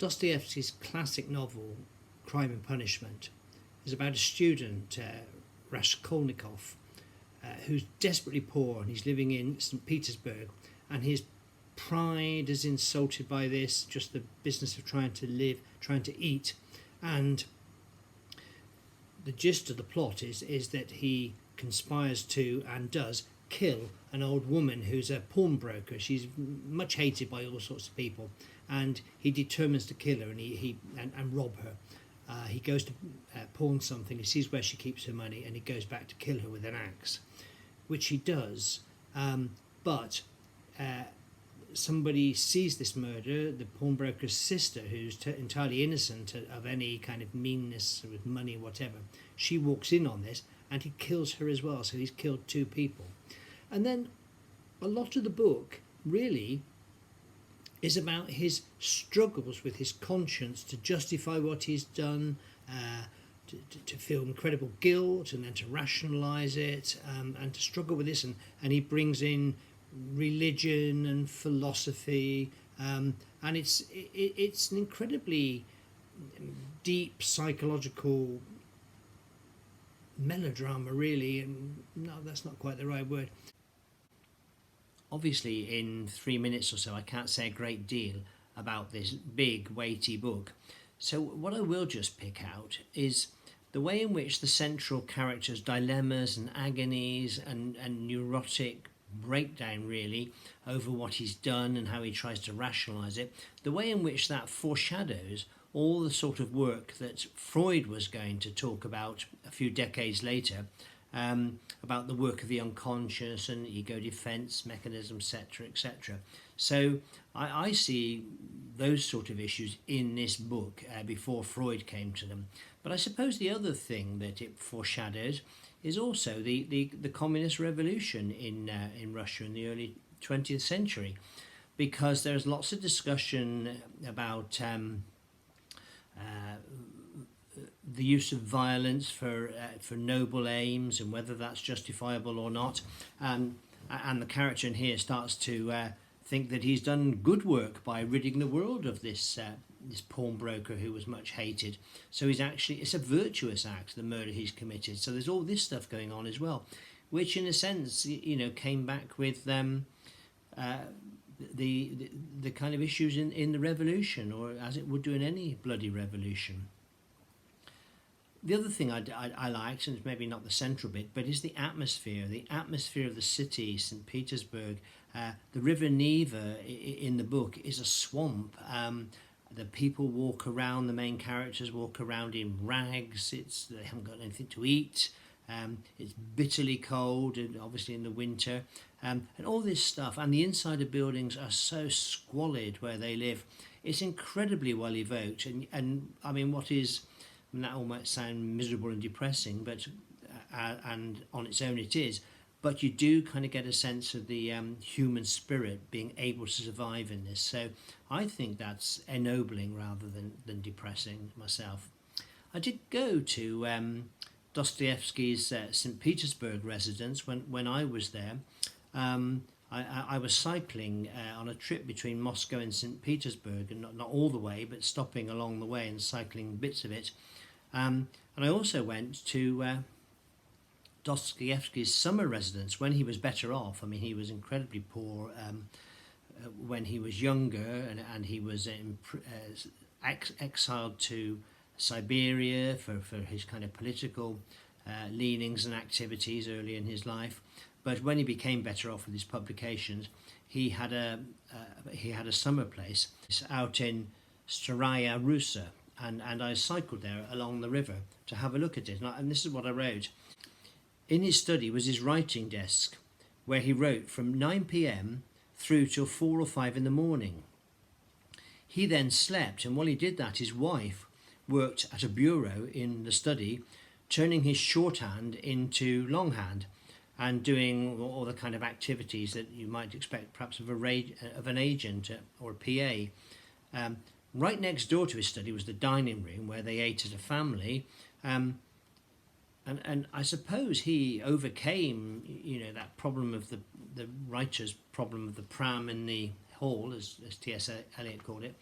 Dostoevsky's classic novel, Crime and Punishment, is about a student, Raskolnikov, who's desperately poor and he's living in St. Petersburg, and his pride is insulted by this, just the business of trying to live, trying to eat. And the gist of the plot is that he conspires to and does kill an old woman who's a pawnbroker. She's much hated by all sorts of people, and he determines to kill her and rob her. He goes to pawn something, he sees where she keeps her money, and he goes back to kill her with an axe, which he does. But somebody sees this murder, the pawnbroker's sister, who's entirely innocent of any kind of meanness with money, whatever. She walks in on this, and he kills her as well, so he's killed two people. And then a lot of the book really is about his struggles with his conscience to justify what he's done, to feel incredible guilt, and then to rationalise it, and to struggle with this. And he brings in religion and philosophy, and it's an incredibly deep psychological melodrama, really. And no, that's not quite the right word. Obviously, in 3 minutes or so, I can't say a great deal about this big, weighty book. So what I will just pick out is the way in which the central character's dilemmas and agonies and neurotic breakdown, really, over what he's done and how he tries to rationalise it, the way in which that foreshadows all the sort of work that Freud was going to talk about a few decades later, about the work of the unconscious and ego defense mechanisms, etc., etc. So I see those sort of issues in this book before Freud came to them. But I suppose the other thing that it foreshadows is also the communist revolution in Russia in the early 20th century, because there's lots of discussion about the use of violence for noble aims and whether that's justifiable or not. And the character in here starts to think that he's done good work by ridding the world of this pawnbroker who was much hated. So it's a virtuous act, the murder he's committed. So there's all this stuff going on as well, which in a sense, came back with the kind of issues in the revolution, or as it would do in any bloody revolution. The other thing I liked, and it's maybe not the central bit, but is the atmosphere of the city, St. Petersburg. The River Neva in the book is a swamp. The people walk around, the main characters walk around in rags. They haven't got anything to eat. It's bitterly cold, and obviously in the winter. And all this stuff. And the inside of buildings are so squalid where they live. It's incredibly well evoked. And I mean, that all might sound miserable and depressing, but and on its own it is. But you do kind of get a sense of the human spirit being able to survive in this. So I think that's ennobling rather than depressing myself. I did go to Dostoevsky's St. Petersburg residence when I was there. I was cycling on a trip between Moscow and St. Petersburg, and not all the way, but stopping along the way and cycling bits of it. And I also went to Dostoevsky's summer residence when he was better off. I mean, he was incredibly poor when he was younger, and he was exiled to Siberia for his kind of political leanings and activities early in his life. But when he became better off with his publications, he had a summer place out in Staraya Russa, and I cycled there along the river to have a look at it. And this is what I wrote. In his study was his writing desk, where he wrote from 9 p.m. through till 4 or 5 in the morning. He then slept, and while he did that, his wife worked at a bureau in the study, turning his shorthand into longhand and doing all the kind of activities that you might expect perhaps of an agent or a PA. Right next door to his study was the dining room where they ate as a family. And I suppose he overcame, that problem of the writer's problem of the pram in the hall, as T.S. Eliot called it,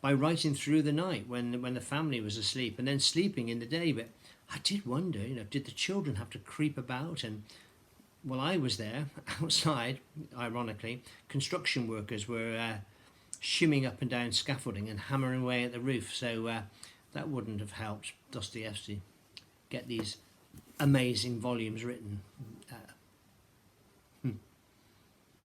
by writing through the night when the family was asleep, and then sleeping in the day. But I did wonder, did the children have to creep about? And while I was there outside, ironically, construction workers were shimmying up and down scaffolding and hammering away at the roof. So that wouldn't have helped Dostoevsky get these amazing volumes written.